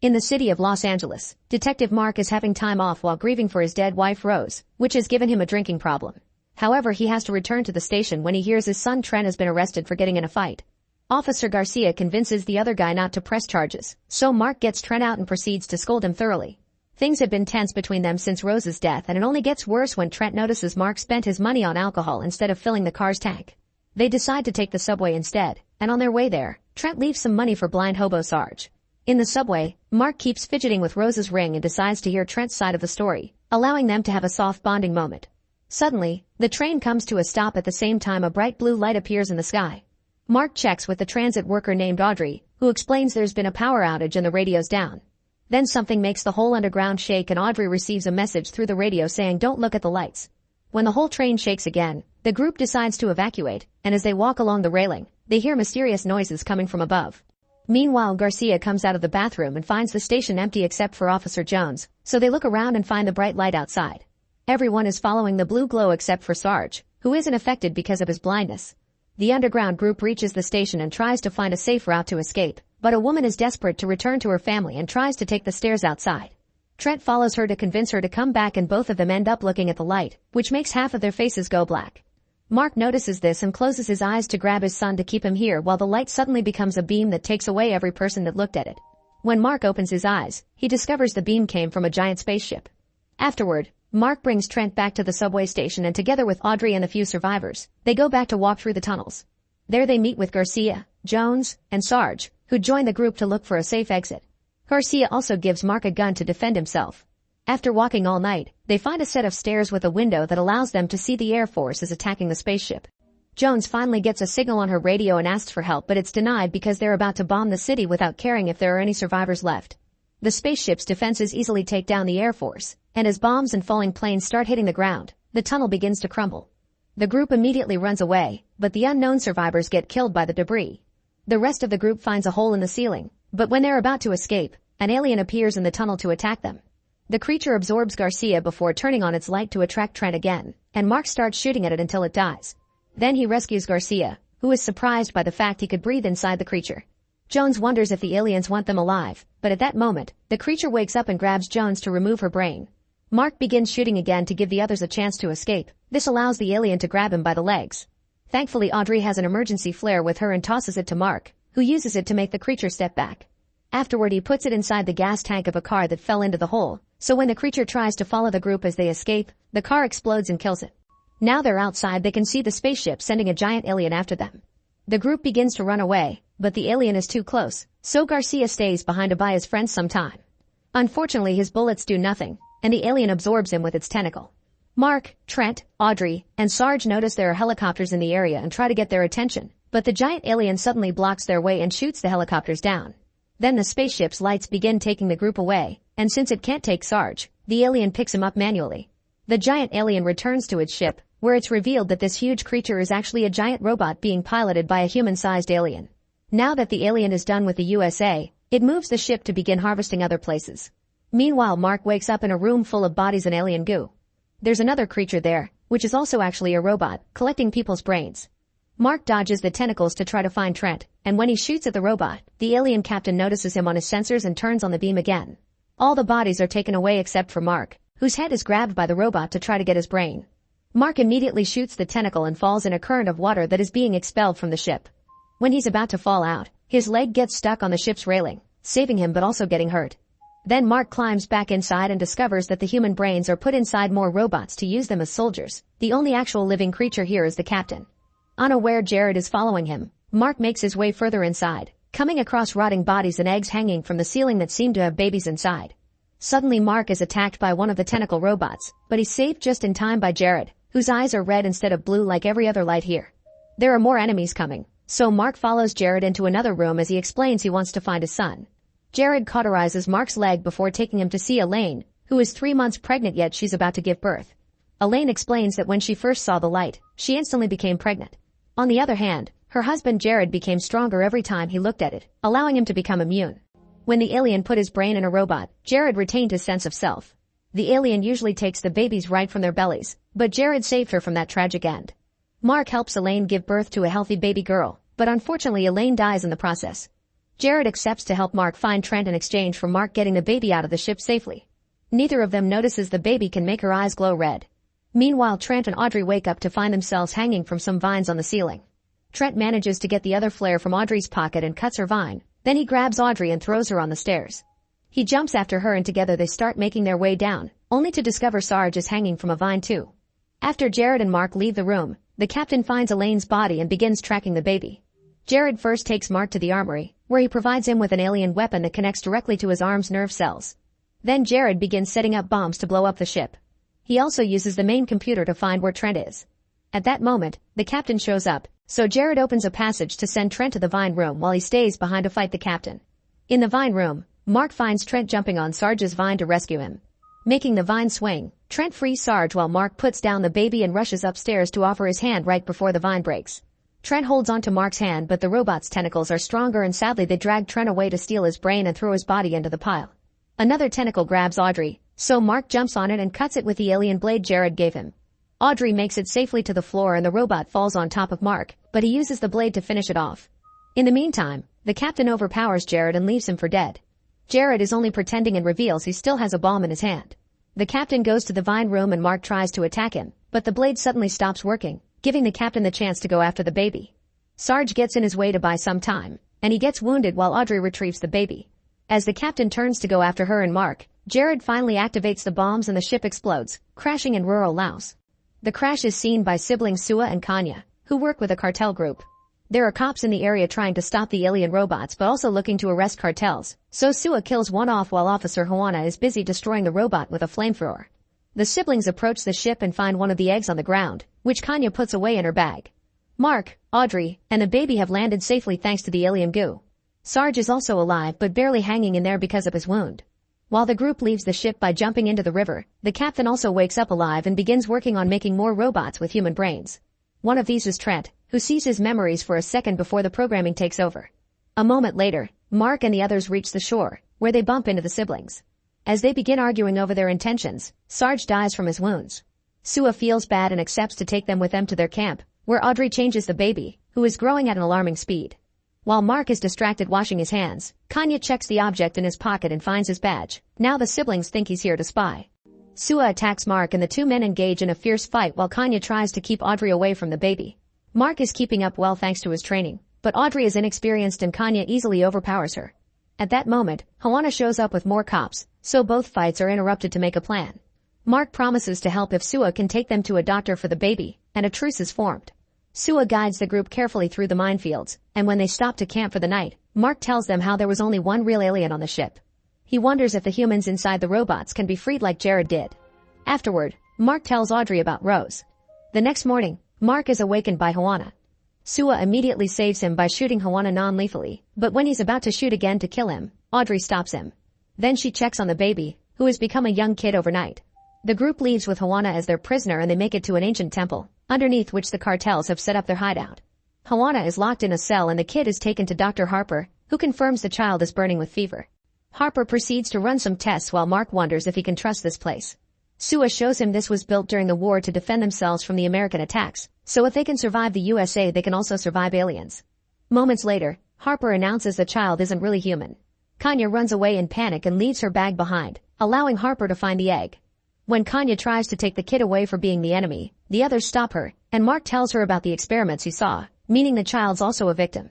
In the city of Los Angeles, Detective Mark is having time off while grieving for his dead wife Rose, which has given him a drinking problem. However, he has to return to the station when he hears his son Trent has been arrested for getting in a fight. Officer Garcia convinces the other guy not to press charges, so Mark gets Trent out and proceeds to scold him thoroughly. Things have been tense between them since Rose's death, and it only gets worse when Trent notices Mark spent his money on alcohol instead of filling the car's tank. They decide to take the subway instead, and on their way there, Trent leaves some money for blind hobo Sarge. In the subway, Mark keeps fidgeting with Rose's ring and decides to hear Trent's side of the story, allowing them to have a soft bonding moment. Suddenly, the train comes to a stop at the same time a bright blue light appears in the sky. Mark checks with the transit worker named Audrey, who explains there's been a power outage and the radio's down. Then something makes the whole underground shake and Audrey receives a message through the radio saying don't look at the lights. When the whole train shakes again, the group decides to evacuate, and as they walk along the railing, they hear mysterious noises coming from above. Meanwhile, Garcia comes out of the bathroom and finds the station empty except for Officer Jones, so they look around and find the bright light outside. Everyone is following the blue glow except for Sarge, who isn't affected because of his blindness. The underground group reaches the station and tries to find a safe route to escape, but a woman is desperate to return to her family and tries to take the stairs outside. Trent follows her to convince her to come back and both of them end up looking at the light, which makes half of their faces go black. Mark notices this and closes his eyes to grab his son to keep him here while the light suddenly becomes a beam that takes away every person that looked at it. When Mark opens his eyes, he discovers the beam came from a giant spaceship. Afterward, Mark brings Trent back to the subway station and together with Audrey and the few survivors, they go back to walk through the tunnels. There they meet with Garcia, Jones, and Sarge, who join the group to look for a safe exit. Garcia also gives Mark a gun to defend himself. After walking all night, they find a set of stairs with a window that allows them to see the Air Force is attacking the spaceship. Jones finally gets a signal on her radio and asks for help, but it's denied because they're about to bomb the city without caring if there are any survivors left. The spaceship's defenses easily take down the Air Force, and as bombs and falling planes start hitting the ground, the tunnel begins to crumble. The group immediately runs away, but the unknown survivors get killed by the debris. The rest of the group finds a hole in the ceiling, but when they're about to escape, an alien appears in the tunnel to attack them. The creature absorbs Garcia before turning on its light to attract Trent again, and Mark starts shooting at it until it dies. Then he rescues Garcia, who is surprised by the fact he could breathe inside the creature. Jones wonders if the aliens want them alive, but at that moment, the creature wakes up and grabs Jones to remove her brain. Mark begins shooting again to give the others a chance to escape. This allows the alien to grab him by the legs. Thankfully, Audrey has an emergency flare with her and tosses it to Mark, who uses it to make the creature step back. Afterward, he puts it inside the gas tank of a car that fell into the hole, so when the creature tries to follow the group as they escape, the car explodes and kills it. Now they're outside, they can see the spaceship sending a giant alien after them. The group begins to run away, but the alien is too close, so Garcia stays behind to buy his friends some time. Unfortunately, his bullets do nothing, and the alien absorbs him with its tentacle. Mark, Trent, Audrey, and Sarge notice there are helicopters in the area and try to get their attention, but the giant alien suddenly blocks their way and shoots the helicopters down. Then the spaceship's lights begin taking the group away, and since it can't take Sarge, the alien picks him up manually. The giant alien returns to its ship, where it's revealed that this huge creature is actually a giant robot being piloted by a human-sized alien. Now that the alien is done with the USA, it moves the ship to begin harvesting other places. Meanwhile, Mark wakes up in a room full of bodies and alien goo. There's another creature there, which is also actually a robot, collecting people's brains. Mark dodges the tentacles to try to find Trent, and when he shoots at the robot, the alien captain notices him on his sensors and turns on the beam again. All the bodies are taken away except for Mark, whose head is grabbed by the robot to try to get his brain. Mark immediately shoots the tentacle and falls in a current of water that is being expelled from the ship. When he's about to fall out, his leg gets stuck on the ship's railing, saving him but also getting hurt. Then Mark climbs back inside and discovers that the human brains are put inside more robots to use them as soldiers. The only actual living creature here is the captain. Unaware Jared is following him, Mark makes his way further inside, coming across rotting bodies and eggs hanging from the ceiling that seem to have babies inside. Suddenly Mark is attacked by one of the tentacle robots, but he's saved just in time by Jared, whose eyes are red instead of blue like every other light here. There are more enemies coming, so Mark follows Jared into another room as he explains he wants to find his son. Jared cauterizes Mark's leg before taking him to see Elaine, who is 3 months pregnant yet she's about to give birth. Elaine explains that when she first saw the light, she instantly became pregnant. On the other hand, her husband Jared became stronger every time he looked at it, allowing him to become immune. When the alien put his brain in a robot, Jared retained his sense of self. The alien usually takes the babies right from their bellies, but Jared saved her from that tragic end. Mark helps Elaine give birth to a healthy baby girl, but unfortunately Elaine dies in the process. Jared accepts to help Mark find Trent in exchange for Mark getting the baby out of the ship safely. Neither of them notices the baby can make her eyes glow red. Meanwhile, Trent and Audrey wake up to find themselves hanging from some vines on the ceiling. Trent manages to get the other flare from Audrey's pocket and cuts her vine. Then he grabs Audrey and throws her on the stairs. He jumps after her and together they start making their way down, only to discover Sarge is hanging from a vine too. After Jared and Mark leave the room, the captain finds Elaine's body and begins tracking the baby. Jared first takes Mark to the armory, where he provides him with an alien weapon that connects directly to his arm's nerve cells. Then Jared begins setting up bombs to blow up the ship. He also uses the main computer to find where Trent is. At that moment, the captain shows up, so Jared opens a passage to send Trent to the vine room while he stays behind to fight the captain. In the vine room, Mark finds Trent jumping on Sarge's vine to rescue him. Making the vine swing, Trent frees Sarge while Mark puts down the baby and rushes upstairs to offer his hand right before the vine breaks. Trent holds onto Mark's hand but the robot's tentacles are stronger and sadly they drag Trent away to steal his brain and throw his body into the pile. Another tentacle grabs Audrey, so Mark jumps on it and cuts it with the alien blade Jared gave him. Audrey makes it safely to the floor and the robot falls on top of Mark, but he uses the blade to finish it off. In the meantime, the captain overpowers Jared and leaves him for dead. Jared is only pretending and reveals he still has a bomb in his hand. The captain goes to the vine room and Mark tries to attack him, but the blade suddenly stops working, giving the captain the chance to go after the baby. Sarge gets in his way to buy some time, and he gets wounded while Audrey retrieves the baby. As the captain turns to go after her and Mark, Jared finally activates the bombs and the ship explodes, crashing in rural Laos. The crash is seen by siblings Sua and Kanya, who work with a cartel group. There are cops in the area trying to stop the alien robots but also looking to arrest cartels, so Sua kills one off while Officer Juana is busy destroying the robot with a flamethrower. The siblings approach the ship and find one of the eggs on the ground, which Kanya puts away in her bag. Mark, Audrey, and the baby have landed safely thanks to the alien goo. Sarge is also alive but barely hanging in there because of his wound. While the group leaves the ship by jumping into the river, the captain also wakes up alive and begins working on making more robots with human brains. One of these is Trent, who sees his memories for a second before the programming takes over. A moment later, Mark and the others reach the shore, where they bump into the siblings. As they begin arguing over their intentions, Sarge dies from his wounds. Sua feels bad and accepts to take them with them to their camp, where Audrey changes the baby, who is growing at an alarming speed. While Mark is distracted washing his hands, Kanya checks the object in his pocket and finds his badge. Now the siblings think he's here to spy. Sua attacks Mark and the two men engage in a fierce fight while Kanya tries to keep Audrey away from the baby. Mark is keeping up well thanks to his training, but Audrey is inexperienced and Kanya easily overpowers her. At that moment, Juana shows up with more cops, so both fights are interrupted to make a plan. Mark promises to help if Sua can take them to a doctor for the baby, and a truce is formed. Sua guides the group carefully through the minefields, and when they stop to camp for the night, Mark tells them how there was only one real alien on the ship. He wonders if the humans inside the robots can be freed like Jared did. Afterward, Mark tells Audrey about Rose. The next morning, Mark is awakened by Juana. Sua immediately saves him by shooting Juana non-lethally, but when he's about to shoot again to kill him, Audrey stops him. Then she checks on the baby, who has become a young kid overnight. The group leaves with Juana as their prisoner and they make it to an ancient temple, underneath which the cartels have set up their hideout. Juana is locked in a cell and the kid is taken to Dr. Harper, who confirms the child is burning with fever. Harper proceeds to run some tests while Mark wonders if he can trust this place. Sua shows him this was built during the war to defend themselves from the American attacks, so if they can survive the USA they can also survive aliens. Moments later, Harper announces the child isn't really human. Kanya runs away in panic and leaves her bag behind, allowing Harper to find the egg. When Kanya tries to take the kid away for being the enemy, the others stop her, and Mark tells her about the experiments he saw, meaning the child's also a victim.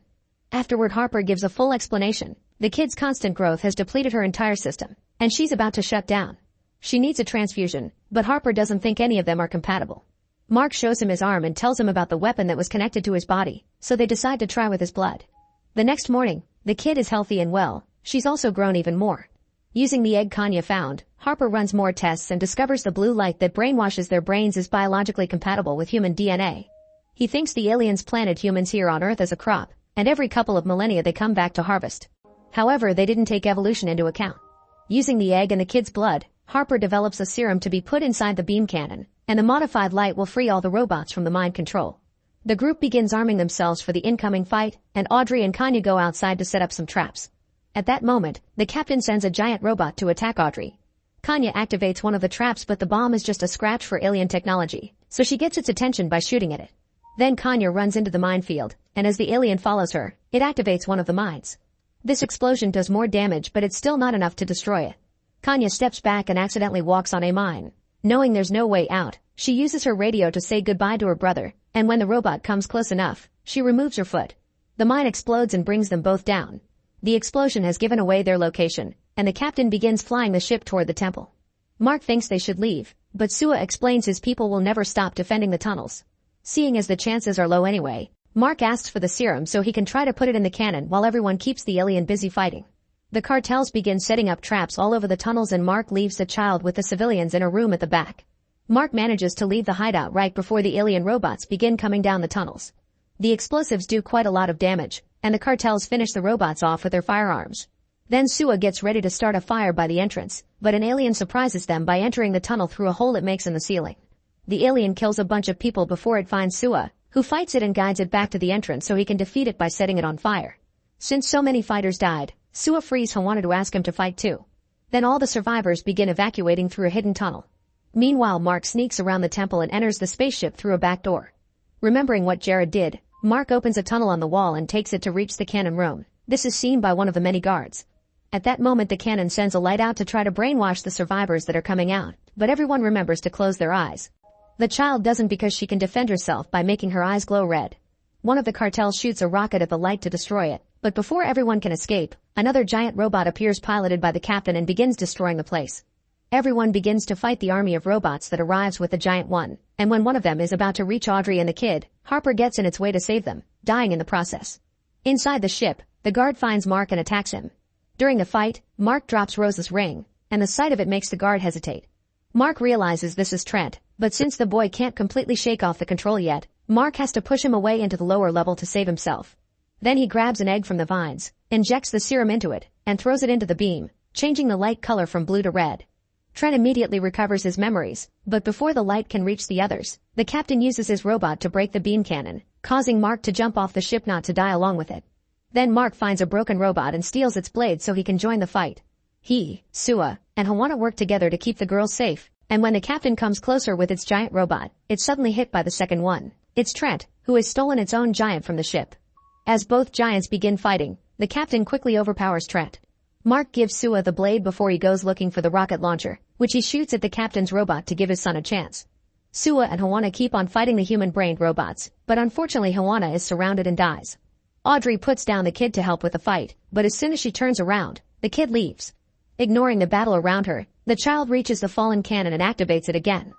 Afterward, Harper gives a full explanation. The kid's constant growth has depleted her entire system, and she's about to shut down. She needs a transfusion, but Harper doesn't think any of them are compatible. Mark shows him his arm and tells him about the weapon that was connected to his body, so they decide to try with his blood. The next morning, the kid is healthy and well. She's also grown even more. Using the egg Kanya found, Harper runs more tests and discovers the blue light that brainwashes their brains is biologically compatible with human DNA. He thinks the aliens planted humans here on Earth as a crop, and every couple of millennia they come back to harvest. However, they didn't take evolution into account. Using the egg and the kid's blood, Harper develops a serum to be put inside the beam cannon, and the modified light will free all the robots from the mind control. The group begins arming themselves for the incoming fight, and Audrey and Kanya go outside to set up some traps. At that moment, the captain sends a giant robot to attack Audrey. Kanya activates one of the traps but the bomb is just a scratch for alien technology, so she gets its attention by shooting at it. Then Kanya runs into the minefield, and as the alien follows her, it activates one of the mines. This explosion does more damage, but it's still not enough to destroy it. Kanya steps back and accidentally walks on a mine. Knowing there's no way out, she uses her radio to say goodbye to her brother, and when the robot comes close enough, she removes her foot. The mine explodes and brings them both down. The explosion has given away their location, and the captain begins flying the ship toward the temple. Mark thinks they should leave, but Sua explains his people will never stop defending the tunnels. Seeing as the chances are low anyway, Mark asks for the serum so he can try to put it in the cannon while everyone keeps the alien busy fighting. The cartels begin setting up traps all over the tunnels and Mark leaves the child with the civilians in a room at the back. Mark manages to leave the hideout right before the alien robots begin coming down the tunnels. The explosives do quite a lot of damage, and the cartels finish the robots off with their firearms. Then Sua gets ready to start a fire by the entrance, but an alien surprises them by entering the tunnel through a hole it makes in the ceiling. The alien kills a bunch of people before it finds Sua, who fights it and guides it back to the entrance so he can defeat it by setting it on fire. Since so many fighters died, Sua frees Hawana to ask him to fight too. Then all the survivors begin evacuating through a hidden tunnel. Meanwhile, Mark sneaks around the temple and enters the spaceship through a back door. Remembering what Jared did, Mark opens a tunnel on the wall and takes it to reach the cannon room. This is seen by one of the many guards. At that moment, the cannon sends a light out to try to brainwash the survivors that are coming out, but everyone remembers to close their eyes. The child doesn't because she can defend herself by making her eyes glow red. One of the cartels shoots a rocket at the light to destroy it, but before everyone can escape, another giant robot appears piloted by the captain and begins destroying the place. Everyone begins to fight the army of robots that arrives with the giant one, and when one of them is about to reach Audrey and the kid, Harper gets in its way to save them, dying in the process. Inside the ship, the guard finds Mark and attacks him. During the fight, Mark drops Rose's ring, and the sight of it makes the guard hesitate. Mark realizes this is Trent, but since the boy can't completely shake off the control yet, Mark has to push him away into the lower level to save himself. Then he grabs an egg from the vines, injects the serum into it, and throws it into the beam, changing the light color from blue to red. Trent immediately recovers his memories, but before the light can reach the others, the captain uses his robot to break the beam cannon, causing Mark to jump off the ship not to die along with it. Then Mark finds a broken robot and steals its blade so he can join the fight. He, Sua, and Hawana work together to keep the girls safe, and when the captain comes closer with its giant robot, it's suddenly hit by the second one. It's Trent, who has stolen its own giant from the ship. As both giants begin fighting, the captain quickly overpowers Trent. Mark gives Sua the blade before he goes looking for the rocket launcher, which he shoots at the captain's robot to give his son a chance. Sua and Hawana keep on fighting the human-brained robots, but unfortunately Hawana is surrounded and dies. Audrey puts down the kid to help with the fight, but as soon as she turns around, the kid leaves. Ignoring the battle around her, the child reaches the fallen cannon and activates it again.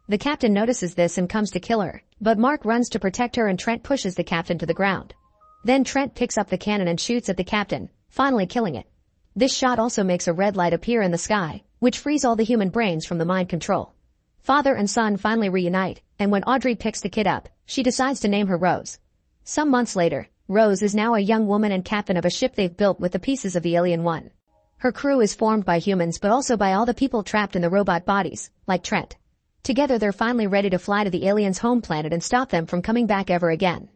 The captain notices this and comes to kill her, but Mark runs to protect her and Trent pushes the captain to the ground. Then Trent picks up the cannon and shoots at the captain, finally killing it. This shot also makes a red light appear in the sky, which frees all the human brains from the mind control. Father and son finally reunite, and when Audrey picks the kid up, she decides to name her Rose. Some months later, Rose is now a young woman and captain of a ship they've built with the pieces of the Alien One. Her crew is formed by humans but also by all the people trapped in the robot bodies, like Trent. Together they're finally ready to fly to the aliens' home planet and stop them from coming back ever again.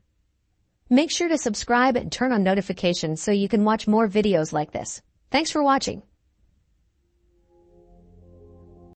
Make sure to subscribe and turn on notifications so you can watch more videos like this. Thanks for watching.